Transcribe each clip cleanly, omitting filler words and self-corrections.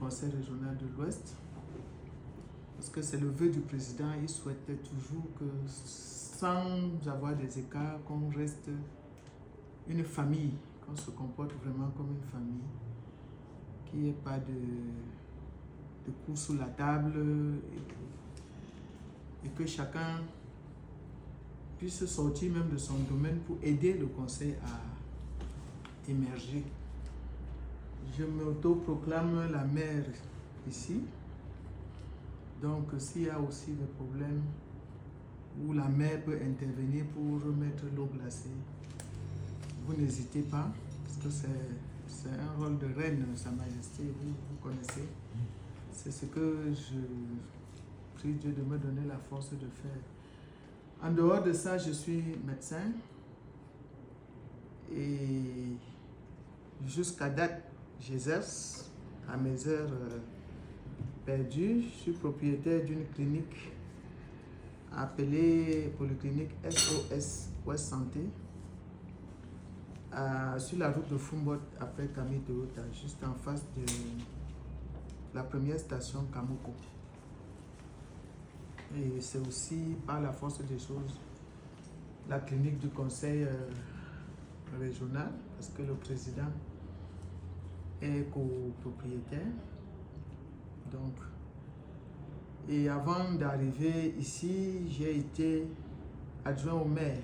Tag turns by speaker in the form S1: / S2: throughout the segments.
S1: Conseil régional de l'Ouest. Parce que c'est le vœu du président, il souhaitait toujours que, sans avoir des écarts, qu'on reste une famille, qu'on se comporte vraiment comme une famille, qu'il n'y ait pas de coups sous la table et que chacun puisse sortir même de son domaine pour aider le conseil à émerger. Je m'auto-proclame la mère ici. Donc, s'il y a aussi des problèmes où la mère peut intervenir pour remettre l'eau glacée, vous n'hésitez pas, parce que c'est un rôle de reine, Sa Majesté, vous connaissez. C'est ce que je prie Dieu de me donner la force de faire. En dehors de ça, je suis médecin et jusqu'à date, j'exerce à mes heures perdues. Je suis propriétaire d'une clinique appelée Polyclinique SOS Ouest Santé sur la route de Foumbot après Camille Toyota, juste en face de la première station Kamoko. Et c'est aussi par la force des choses la clinique du conseil régional, parce que le président est copropriétaire. Donc, et avant d'arriver ici, j'ai été adjoint au maire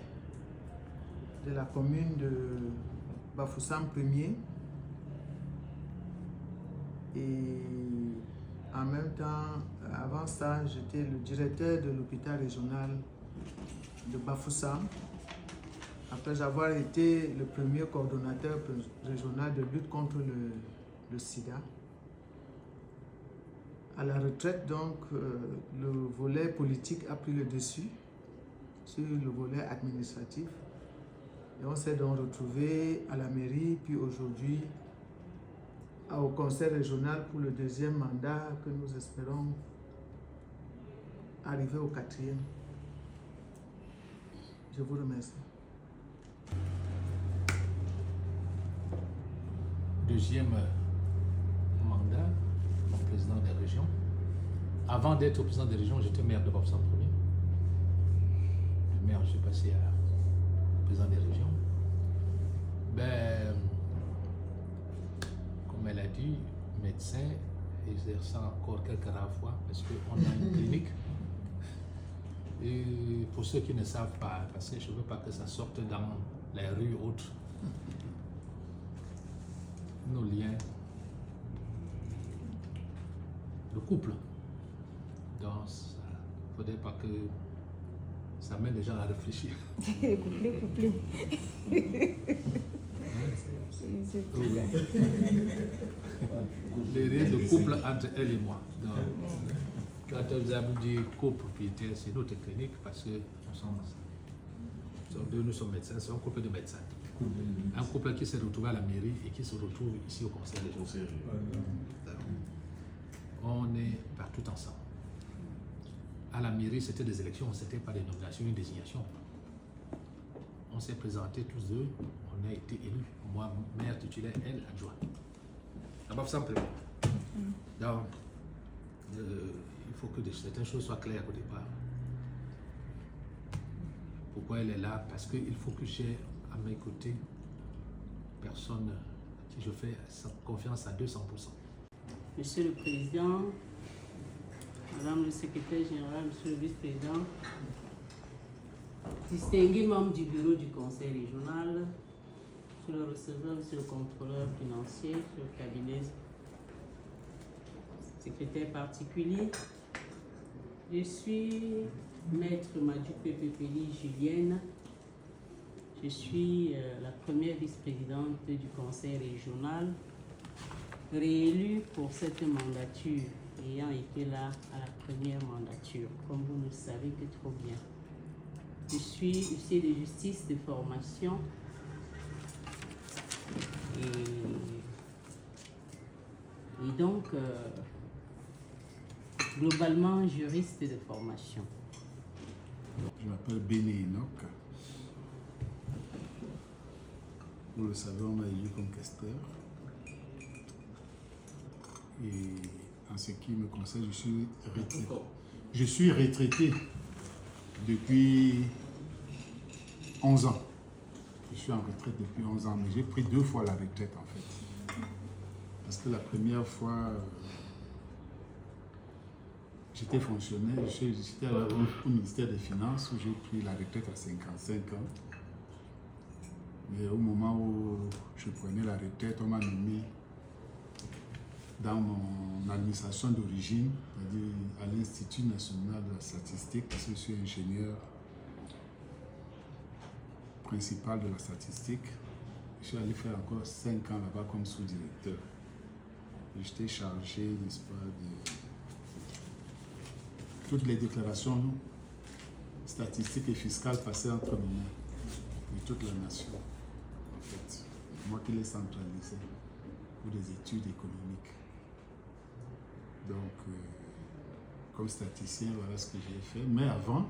S1: de la commune de Bafoussam 1er. Et en même temps, avant ça, j'étais le directeur de l'hôpital régional de Bafoussam. Après avoir été le premier coordonnateur régional de lutte contre le sida. À la retraite, donc, le volet politique a pris le dessus sur le volet administratif. Et on s'est donc retrouvé à la mairie, puis aujourd'hui au conseil régional pour le deuxième mandat que nous espérons arriver au 4e. Je vous remercie.
S2: Deuxième mandat comme président des régions. Avant d'être président des régions, j'étais maire de Bafoussam 1er. Le maire, je suis passé à président des régions. Ben, comme elle a dit, médecin, exerçant encore quelques rares fois, parce qu'on a une clinique. Et pour ceux qui ne savent pas, parce que je ne veux pas que ça sorte dans les rues autres, nos liens, le couple. Donc, il ne faudrait pas que ça mène les gens à réfléchir.
S3: Couplé.
S2: Le couple entre elle et moi. Donc, quand vous avez dit copropriétaire, c'est notre clinique parce que nous sommes médecins, c'est un couple de médecins. Un couple qui s'est retrouvé à la mairie et qui se retrouve ici au conseil régional. On est partout ensemble. À la mairie, c'était des élections, c'était pas des nominations, une désignation. On s'est présentés tous deux, on a été élus. Moi, maire titulaire, elle, adjoint. D'abord, simplement. Donc, il faut que certaines choses soient claires au départ. Pourquoi elle est là? Parce qu'il faut que j'ai à mes côtés personne à qui je fais confiance à 200%.
S4: Monsieur le Président, Madame le Secrétaire Général, Monsieur le Vice-Président, distingués membres du bureau du Conseil régional, Monsieur le receveur, Monsieur le contrôleur financier, Monsieur le cabinet secrétaire particulier, je suis Maître Madjoupe Pepeli Julienne. Je suis la première vice-présidente du Conseil régional, réélue pour cette mandature, ayant été là à la première mandature, comme vous le savez que trop bien. Je suis huissier de justice de formation et donc globalement juriste de formation.
S5: Je m'appelle Béné Enoch. Vous le savez, on m'a élu comme questeur. Et en ce qui me concerne, je suis retraité depuis 11 ans. Je suis en retraite depuis 11 ans, mais j'ai pris 2 fois la retraite en fait. Parce que la première fois, j'étais fonctionnaire, j'étais au ministère des Finances où j'ai pris la retraite à 55 ans. Mais au moment où je prenais la retraite, on m'a nommé dans mon administration d'origine, c'est-à-dire à l'Institut national de la statistique, parce que je suis ingénieur principal de la statistique. Je suis allé faire encore 5 ans là-bas comme sous-directeur. J'étais chargé, n'est-ce pas, de toutes les déclarations statistiques et fiscales passées entre mes mains de toute la nation. En fait, moi qui les centralisais pour des études économiques. Donc, comme statisticien, voilà ce que j'ai fait. Mais avant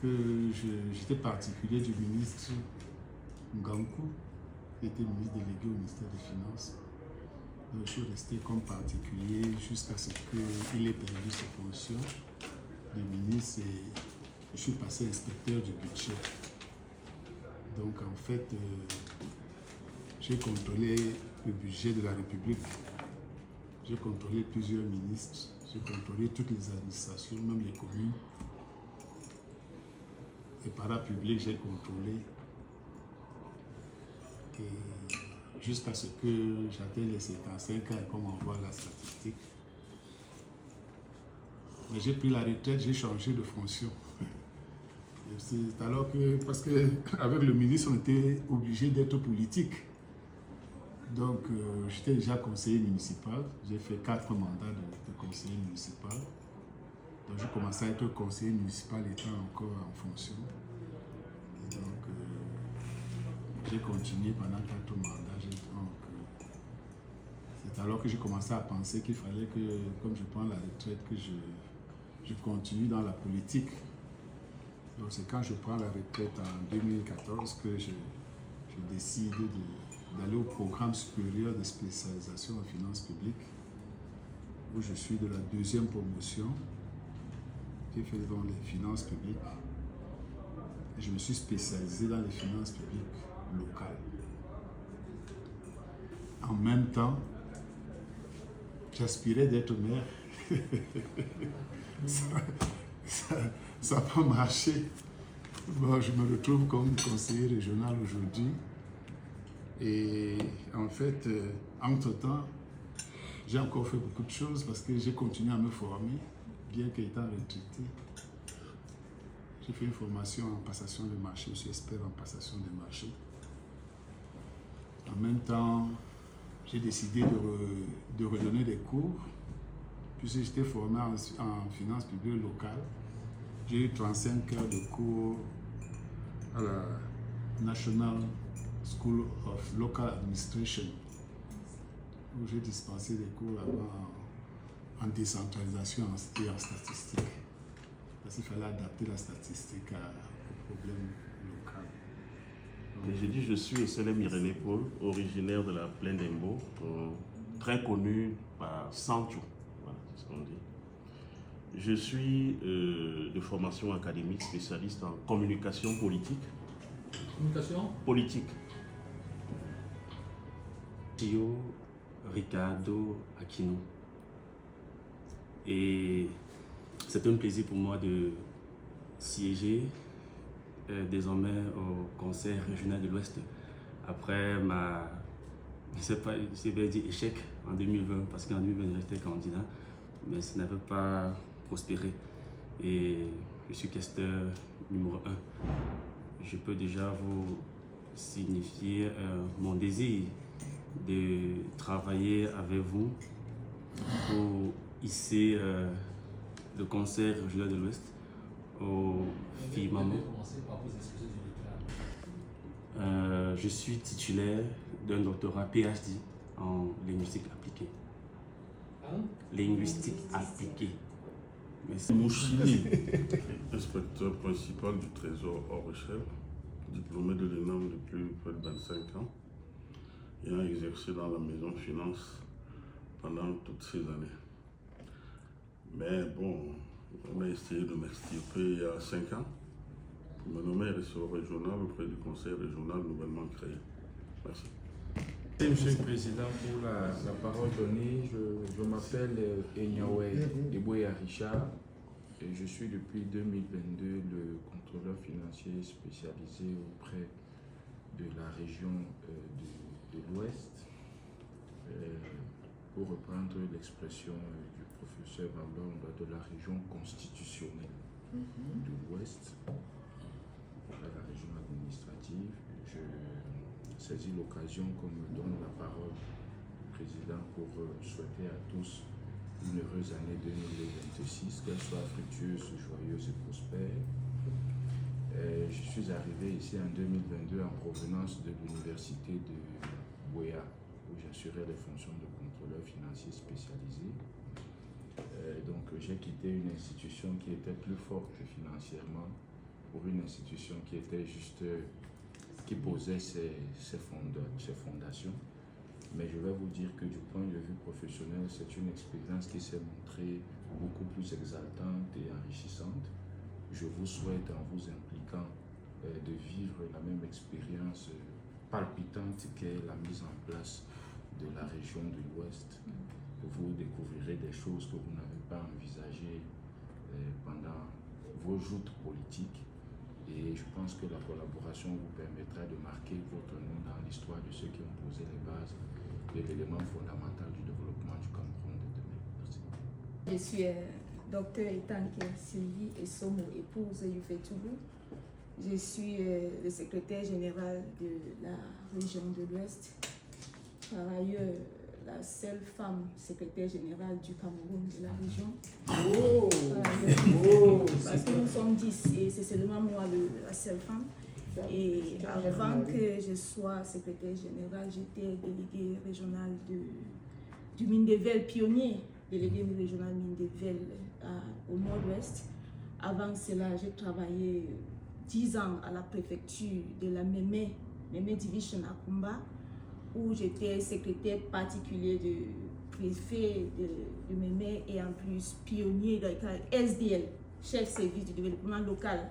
S5: que j'étais particulier du ministre Ngankou, qui était ministre délégué au ministère des Finances. Donc, je suis resté comme particulier jusqu'à ce qu'il ait perdu ses fonctions de ministre et je suis passé inspecteur du budget. Donc, en fait, j'ai contrôlé le budget de la République. J'ai contrôlé plusieurs ministres, j'ai contrôlé toutes les administrations, même les communes. Les parapublics, j'ai contrôlé. Et jusqu'à ce que j'atteigne les 55 ans et qu'on m'envoie la statistique. Mais j'ai pris la retraite, j'ai changé de fonction. C'est alors que, parce qu'avec le ministre, on était obligé d'être politique. Donc, j'étais déjà conseiller municipal. J'ai fait 4 mandats de conseiller municipal. Donc, j'ai commencé à être conseiller municipal étant encore en fonction. Et donc, j'ai continué pendant 4 mandats. C'est alors que j'ai commencé à penser qu'il fallait que, comme je prends la retraite, que je continue dans la politique. Donc, c'est quand je prends la retraite en 2014 que je décide d'aller au programme supérieur de spécialisation en finances publiques, où je suis de la 2e promotion. J'ai fait dans les finances publiques et je me suis spécialisé dans les finances publiques locales. En même temps, j'aspirais d'être maire. Ça n'a pas marché. Bon, je me retrouve comme conseiller régional aujourd'hui. Et en fait, entre-temps, j'ai encore fait beaucoup de choses parce que j'ai continué à me former, bien qu'étant retraité. J'ai fait une formation en passation de marché, je suis expert en passation de marché. En même temps, j'ai décidé de redonner des cours, puisque j'étais formé en finances publiques locales. J'ai eu 35 heures de cours à la National School of Local Administration, où j'ai dispensé des cours là-bas en décentralisation et en statistique. Parce qu'il fallait adapter la statistique aux problèmes locaux.
S6: J'ai dit je suis Esselem Irénée Paul, originaire de la plaine d'Embo, très connu par Sancho, voilà, c'est ce qu'on dit. Je suis de formation académique, spécialiste en communication politique.
S2: Communication
S6: politique.
S7: Tio Ricardo Aquino. Et c'est un plaisir pour moi de siéger désormais au Conseil régional de l'Ouest après je sais pas, je vais dire échec en 2020, parce qu'en 2020 j'étais candidat, mais ça n'avait pas prospéré. Et je suis questeur numéro 1. Je peux déjà vous signifier mon désir de travailler avec vous pour hisser le Conseil régional de l'Ouest au firmament. Je suis titulaire d'un doctorat PhD en linguistique appliquée. Linguistique appliquée. Merci.
S6: Mouchini, inspecteur principal du Trésor hors échelle, diplômé de l'ENAM depuis près de 25 ans, ayant exercé dans la maison finance pendant toutes ces années. Mais bon, on a essayé de m'extirper il y a 5 ans pour me nommer ressort régional auprès du conseil régional nouvellement créé. Merci.
S8: Monsieur le Président, pour la parole donnée, je m'appelle Enyawe Eboya Richard et je suis depuis 2022 le contrôleur financier spécialisé auprès de la région de l'Ouest. Pour reprendre l'expression du professeur Valonga, de la région constitutionnelle de l'Ouest, la région administrative. Je saisis l'occasion qu'on me donne la parole, Président, pour souhaiter à tous une heureuse année 2026, qu'elle soit fructueuse, joyeuse et prospère. Je suis arrivé ici en 2022 en provenance de l'université de Buea, où j'assurais les fonctions de contrôleur financier spécialisé. Donc j'ai quitté une institution qui était plus forte financièrement pour une institution qui était juste, qui posait ses fondations. Mais je vais vous dire que du point de vue professionnel, c'est une expérience qui s'est montrée beaucoup plus exaltante et enrichissante. Je vous souhaite, en vous impliquant, de vivre la même expérience palpitante qu'est la mise en place de la région de l'Ouest. Vous découvrirez des choses que vous n'avez pas envisagées pendant vos joutes politiques. Et je pense que la collaboration vous permettra de marquer votre nom dans l'histoire de ceux qui ont posé les bases de l'élément fondamental du développement du Cameroun de demain. Merci.
S3: Je suis docteur Etanke Sylvie Essomo, épouse Yufetougou. Je suis le secrétaire général de la région de l'Ouest. Par ailleurs, la seule femme secrétaire générale du Cameroun de la région. Parce que nous sommes 10 et c'est seulement moi la seule femme. Et avant que je sois secrétaire générale, j'étais déléguée régionale du Mindevelle, pionnier délégué régional Mindevelle au nord-ouest. Avant cela, j'ai travaillé 10 ans à la préfecture de la Mémé Division à Kumba, où j'étais secrétaire particulier du préfet de Mémé et en plus pionnier de SDL, chef service du développement local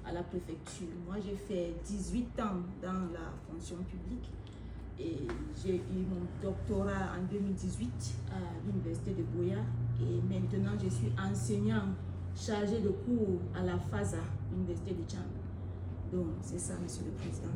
S3: à la préfecture. Moi, j'ai fait 18 ans dans la fonction publique et j'ai eu mon doctorat en 2018 à l'université de Buea et maintenant je suis enseignant chargé de cours à la FASA, l'université de Tchad. Donc, c'est ça, Monsieur le Président.